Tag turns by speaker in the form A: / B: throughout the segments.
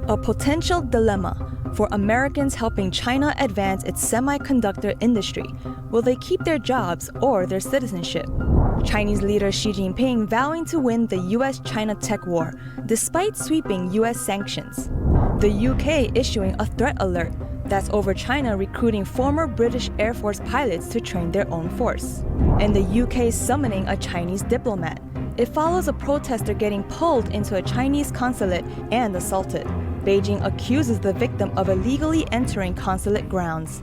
A: A potential dilemma for Americans helping China advance its semiconductor industry. Will they keep their jobs or their citizenship? Chinese leader Xi Jinping vowing to win the U.S. China tech war despite sweeping U.S. sanctions. The UK issuing a threat alert that's over China recruiting former British Air Force pilots to train their own force. And the UK summoning a Chinese diplomat. It follows a protester getting pulled into a Chinese consulate and assaulted. Beijing accuses the victim of illegally entering consulate grounds.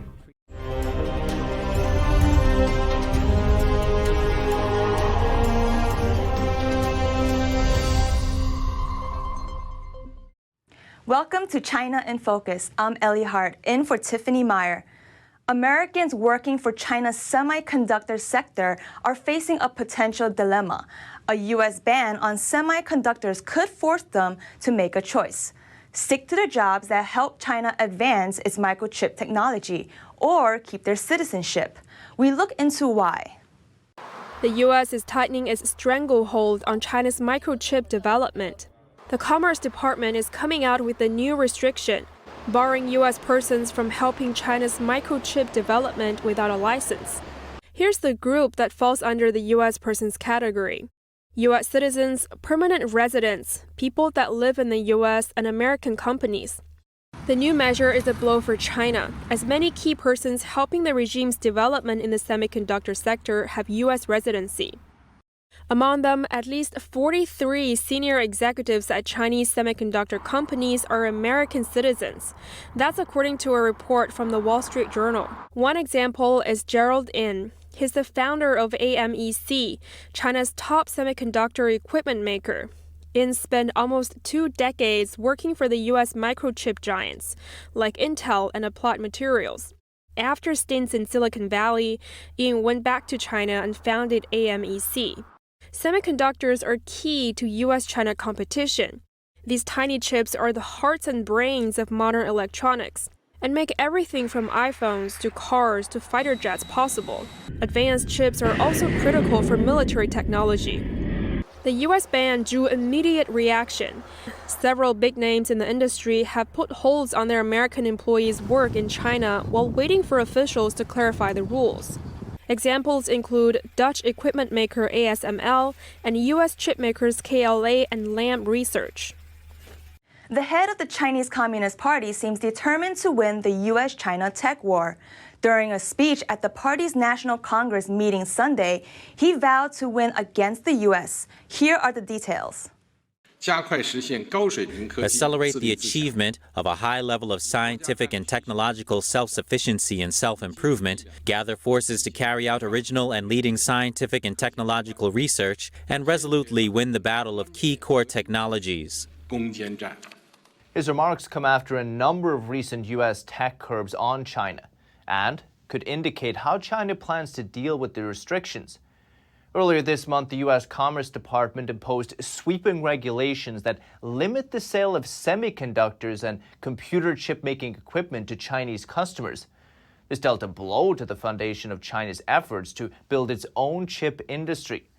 A: Welcome to China in Focus. I'm Ellie Hart, in for Tiffany Meyer. Americans working for China's semiconductor sector are facing a potential dilemma. A U.S. ban on semiconductors could force them to make a choice. Stick to the jobs that help China advance its microchip technology, or keep their citizenship. We look into why.
B: The U.S. is tightening its stranglehold on China's microchip development. The Commerce Department is coming out with a new restriction, barring U.S. persons from helping China's microchip development without a license. Here's the group that falls under the U.S. persons category: U.S. citizens, permanent residents, people that live in the U.S., and American companies. The new measure is a blow for China, as many key persons helping the regime's development in the semiconductor sector have U.S. residency. Among them, at least 43 senior executives at Chinese semiconductor companies are American citizens. That's according to a report from the Wall Street Journal. One example is Gerald In. He's the founder of AMEC, China's top semiconductor equipment maker. In spent almost 2 decades working for the U.S. microchip giants, like Intel and Applied Materials. After stints in Silicon Valley, In went back to China and founded AMEC. Semiconductors are key to U.S.-China competition. These tiny chips are the hearts and brains of modern electronics, and make everything from iPhones to cars to fighter jets possible. Advanced chips are also critical for military technology. The U.S. ban drew immediate reaction. Several big names in the industry have put holds on their American employees' work in China while waiting for officials to clarify the rules. Examples include Dutch equipment maker ASML and U.S. chip makers KLA and Lam Research.
A: The head of the Chinese Communist Party seems determined to win the U.S. China tech war. During a speech at the party's National Congress meeting Sunday, he vowed to win against the U.S. Here are the details.
C: Accelerate the achievement of a high level of scientific and technological self-sufficiency and self-improvement, gather forces to carry out original and leading scientific and technological research, and resolutely win the battle of key core technologies.
D: His remarks come after a number of recent U.S. tech curbs on China and could indicate how China plans to deal with the restrictions. Earlier this month, the U.S. Commerce Department imposed sweeping regulations that limit the sale of semiconductors and computer chip-making equipment to Chinese customers. This dealt a blow to the foundation of China's efforts to build its own chip industry.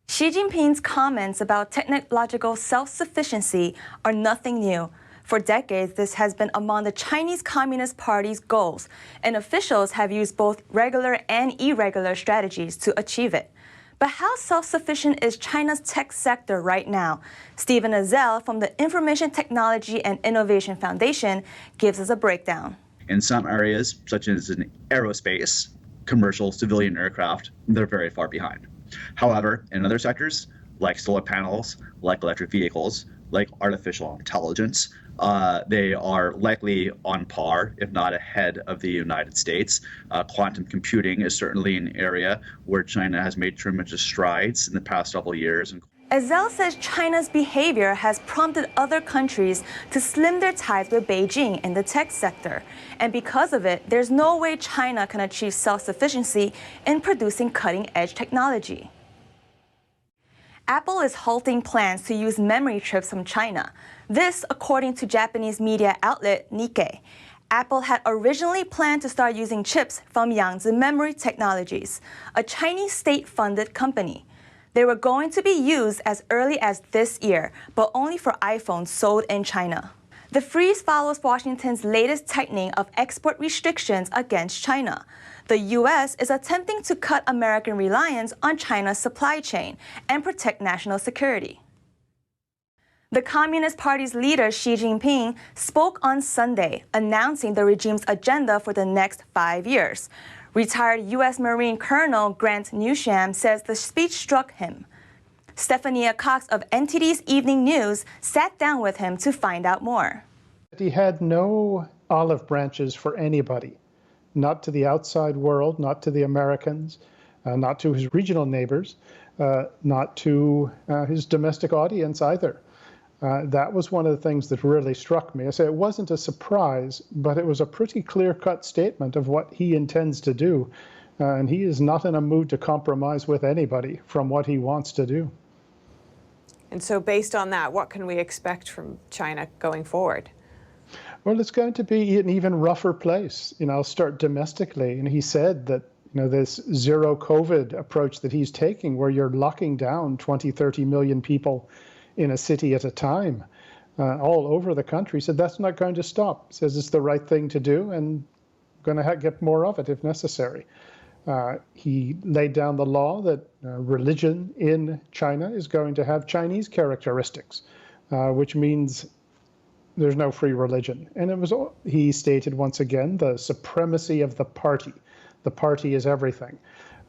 A: Xi Jinping's comments about technological self-sufficiency are nothing new. For decades, this has been among the Chinese Communist Party's goals, and officials have used both regular and irregular strategies to achieve it. But how self-sufficient is China's tech sector right now? Stephen Exiled from the Information Technology and Innovation Foundation gives us a breakdown.
E: In some areas, such as in aerospace, commercial civilian aircraft, they're very far behind. However, in other sectors, like solar panels, like electric vehicles, like artificial intelligence, they are likely on par, if not ahead of the United States. Quantum computing is certainly an area where China has made tremendous strides in the past several years.
A: Exiled says China's behavior has prompted other countries to slim their ties with Beijing in the tech sector. And because of it, there's no way China can achieve self-sufficiency in producing cutting-edge technology. Apple is halting plans to use memory chips from China. This, according to Japanese media outlet Nikkei. Apple had originally planned to start using chips from Yangtze Memory Technologies, a Chinese state-funded company. They were going to be used as early as this year, but only for iPhones sold in China. The freeze follows Washington's latest tightening of export restrictions against China. The U.S. is attempting to cut American reliance on China's supply chain and protect national security. The Communist Party's leader Xi Jinping spoke on Sunday, announcing the regime's agenda for the next 5 years. Retired U.S. Marine Colonel Grant Newsham says the speech struck him. Stephania Cox of NTD's Evening News sat down with him to find out more.
F: He had no olive branches for anybody, not to the outside world, not to the Americans, not to his regional neighbors, not to his domestic audience either. That was one of the things that really struck me. I say it wasn't a surprise, but it was a pretty clear-cut statement of what he intends to do. And he is not in a mood to compromise with anybody from what he wants to do.
G: And so based on that, what can we expect from China going forward?
F: Well, it's going to be an even rougher place. I'll start domestically. And he said that, this zero COVID approach that he's taking, where you're locking down 20, 30 million people in a city at a time, all over the country, said that's not going to stop. Says it's the right thing to do and going to get more of it if necessary. He laid down the law that religion in China is going to have Chinese characteristics, which means there's no free religion. And he stated once again the supremacy of the party. The party is everything.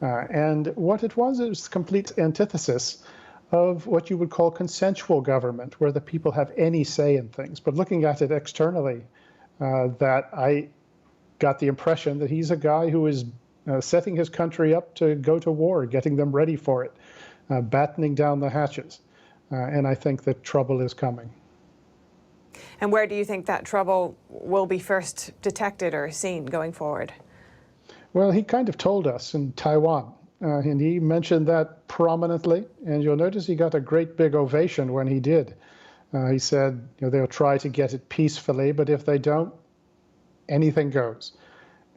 F: And what it was complete antithesis of what you would call consensual government, where the people have any say in things. But looking at it externally, that I got the impression that he's a guy who is setting his country up to go to war, getting them ready for it, battening down the hatches. And I think that trouble is coming.
G: And where do you think that trouble will be first detected or seen going forward?
F: Well, he kind of told us in Taiwan, and he mentioned that prominently. And you'll notice he got a great big ovation when he did. He said, they'll try to get it peacefully, but if they don't, anything goes.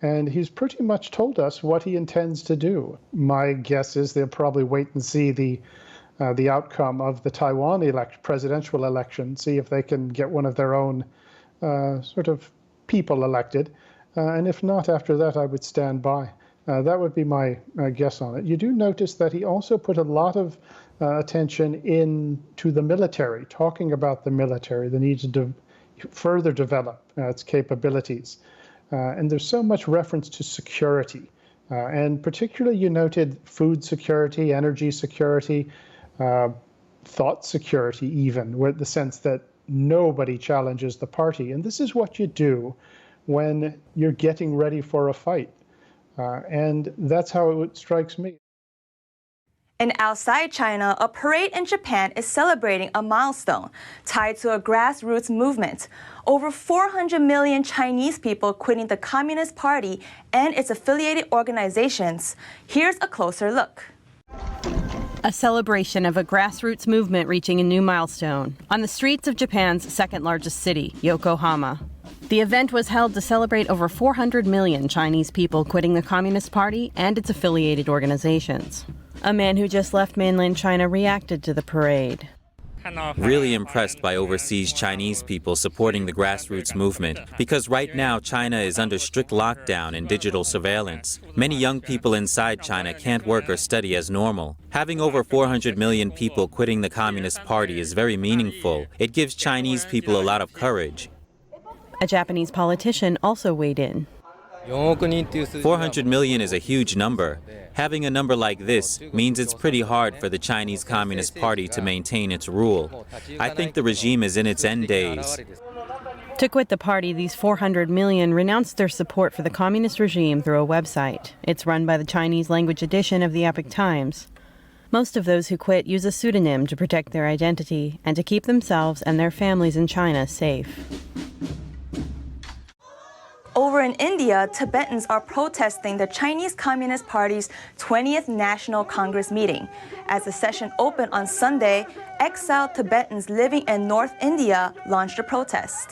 F: And he's pretty much told us what he intends to do. My guess is they'll probably wait and see the outcome of the Taiwan presidential election, see if they can get one of their own sort of people elected. And if not, after that, I would stand by. That would be my guess on it. You do notice that he also put a lot of attention into the military, talking about the military, the need to further develop its capabilities. And there's so much reference to security. And particularly you noted food security, energy security, thought security even, with the sense that nobody challenges the party. And this is what you do when you're getting ready for a fight. And that's how it strikes me.
A: And outside China, a parade in Japan is celebrating a milestone tied to a grassroots movement. Over 400 million Chinese people quitting the Communist Party and its affiliated organizations. Here's a closer look.
H: A celebration of a grassroots movement reaching a new milestone on the streets of Japan's second largest city, Yokohama. The event was held to celebrate over 400 million Chinese people quitting the Communist Party and its affiliated organizations. A man who just left mainland China reacted to the parade.
C: Really impressed by overseas Chinese people supporting the grassroots movement, because right now China is under strict lockdown and digital surveillance. Many young people inside China can't work or study as normal. Having over 400 million people quitting the Communist Party is very meaningful. It gives Chinese people a lot of courage.
H: A Japanese politician also weighed in.
C: 400 million is a huge number. Having a number like this means it's pretty hard for the Chinese Communist Party to maintain its rule. I think the regime is in its end days.
H: To quit the party, these 400 million renounced their support for the communist regime through a website. It's run by the Chinese language edition of the Epoch Times. Most of those who quit use a pseudonym to protect their identity and to keep themselves and their families in China safe.
A: Over in India, Tibetans are protesting the Chinese Communist Party's 20th National Congress meeting. As the session opened on Sunday, exiled Tibetans living in North India launched a protest.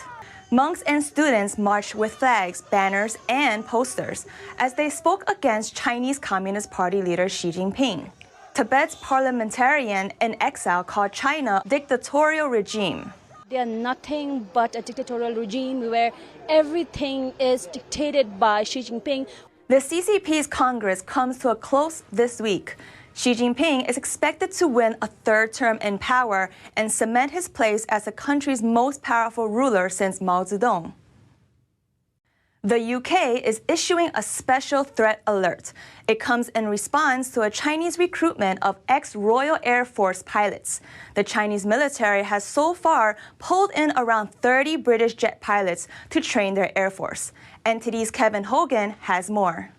A: Monks and students marched with flags, banners, and posters as they spoke against Chinese Communist Party leader Xi Jinping. Tibet's parliamentarian in exile called China a dictatorial regime.
I: They are nothing but a dictatorial regime where everything is dictated by Xi Jinping.
A: The CCP's Congress comes to a close this week. Xi Jinping is expected to win a third term in power and cement his place as the country's most powerful ruler since Mao Zedong. The UK is issuing a special threat alert. It comes in response to a Chinese recruitment of ex-Royal Air Force pilots. The Chinese military has so far pulled in around 30 British jet pilots to train their Air Force. NTD's Kevin Hogan has more.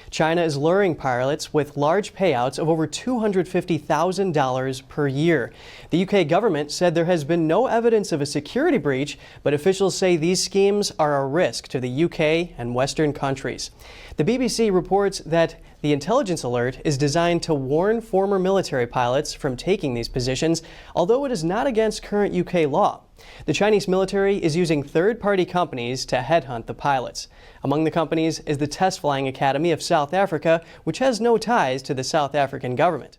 J: China is luring pilots with large payouts of over $250,000 per year. The UK government said there has been no evidence of a security breach, but officials say these schemes are a risk to the UK and Western countries. The BBC reports that the intelligence alert is designed to warn former military pilots from taking these positions, although it is not against current UK law. The Chinese military is using third-party companies to headhunt the pilots. Among the companies is the Test Flying Academy of South Africa, which has no ties to the South African government.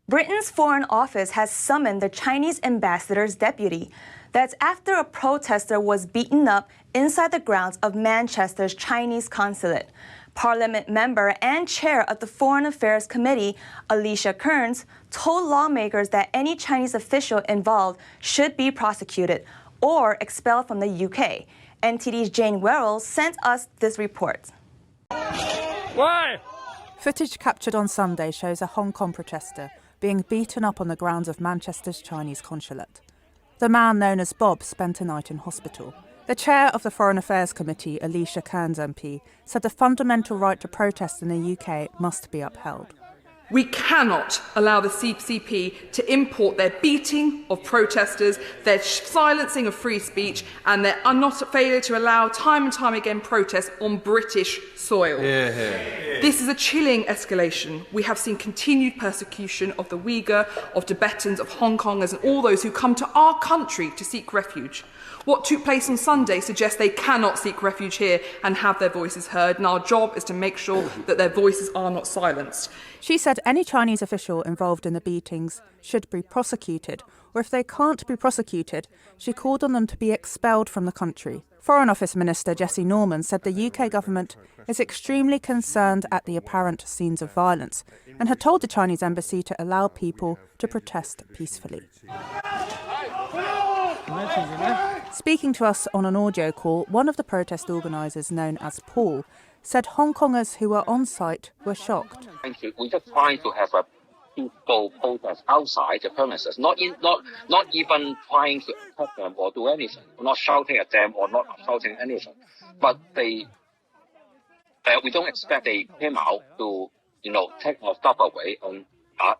A: Britain's Foreign Office has summoned the Chinese ambassador's deputy. That's after a protester was beaten up inside the grounds of Manchester's Chinese consulate. Parliament member and chair of the Foreign Affairs Committee, Alicia Kearns, told lawmakers that any Chinese official involved should be prosecuted or expelled from the UK. NTD's Jane Werrell sent us this report.
K: Why? Footage captured on Sunday shows a Hong Kong protester being beaten up on the grounds of Manchester's Chinese consulate. The man, known as Bob, spent a night in hospital. The chair of the Foreign Affairs Committee, Alicia Kearns MP, said the fundamental right to protest in the UK must be upheld.
L: We cannot allow the CCP to import their beating of protesters, their silencing of free speech, and their failure to allow time and time again protests on British soil. This is a chilling escalation. We have seen continued persecution of the Uyghur, of Tibetans, of Hong Kongers, and all those who come to our country to seek refuge. What took place on Sunday suggests they cannot seek refuge here and have their voices heard, and our job is to make sure that their voices are not silenced.
K: She said any Chinese official involved in the beatings should be prosecuted, or if they can't be prosecuted, she called on them to be expelled from the country. Foreign Office Minister Jessie Norman said the UK government is extremely concerned at the apparent scenes of violence and had told the Chinese embassy to allow people to protest peacefully. Speaking to us on an audio call, one of the protest organisers, known as Paul, said Hong Kongers who were on site were shocked.
M: We're just trying to have a peaceful protest outside the premises, not even trying to attack them or do anything. We're not shouting at them or not shouting anything. But we don't expect they came out to, take our stuff away and our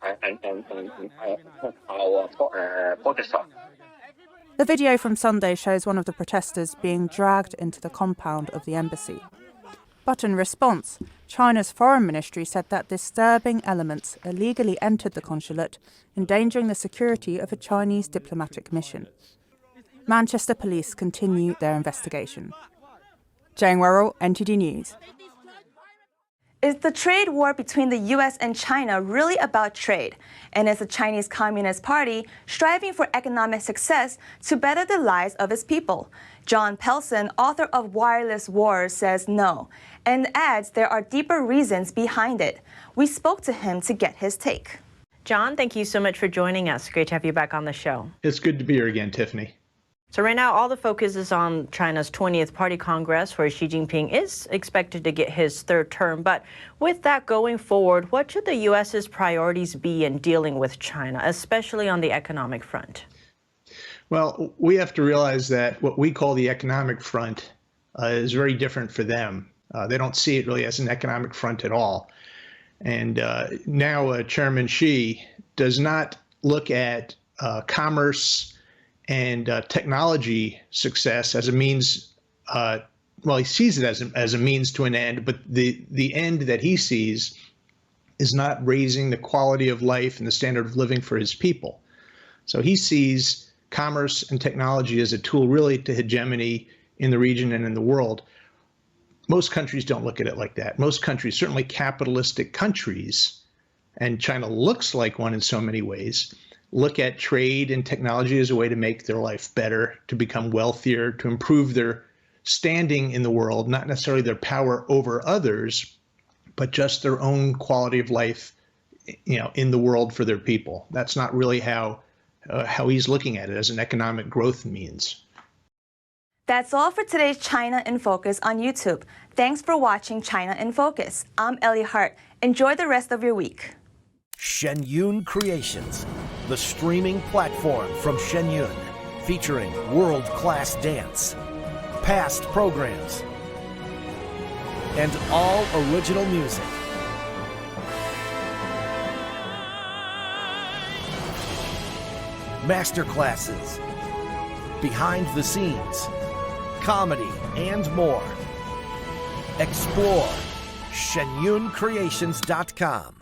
M: protesters.
K: The video from Sunday shows one of the protesters being dragged into the compound of the embassy. But in response, China's foreign ministry said that disturbing elements illegally entered the consulate, endangering the security of a Chinese diplomatic mission. Manchester police continue their investigation. Jane Werrell, NTD News.
A: Is the trade war between the U.S. and China really about trade? And is the Chinese Communist Party striving for economic success to better the lives of its people? John Pelson, author of Wireless Wars, says no, and adds there are deeper reasons behind it. We spoke to him to get his take.
N: John, thank you so much for joining us. Great to have you back on the show.
O: It's good to be here again, Tiffany.
N: So right now, all the focus is on China's 20th Party Congress, where Xi Jinping is expected to get his third term. But with that going forward, what should the U.S.'s priorities be in dealing with China, especially on the economic front?
O: Well, we have to realize that what we call the economic front is very different for them. They don't see it really as an economic front at all. And now Chairman Xi does not look at commerce and technology success as a means, he sees it as a means to an end, but the end that he sees is not raising the quality of life and the standard of living for his people. So he sees commerce and technology as a tool really to hegemony in the region and in the world. Most countries don't look at it like that. Most countries, certainly capitalistic countries, and China looks like one in so many ways, look at trade and technology as a way to make their life better, to become wealthier, to improve their standing in the world, not necessarily their power over others, but just their own quality of life, in the world for their people. That's not really how he's looking at it as an economic growth means.
A: That's all for today's China in Focus on YouTube. Thanks for watching China in Focus. I'm Ellie Hart. Enjoy the rest of your week.
P: Shenyun Creations, the streaming platform from Shenyun, featuring world-class dance, past programs, and all original music. Masterclasses, behind the scenes, comedy, and more. Explore ShenyunCreations.com.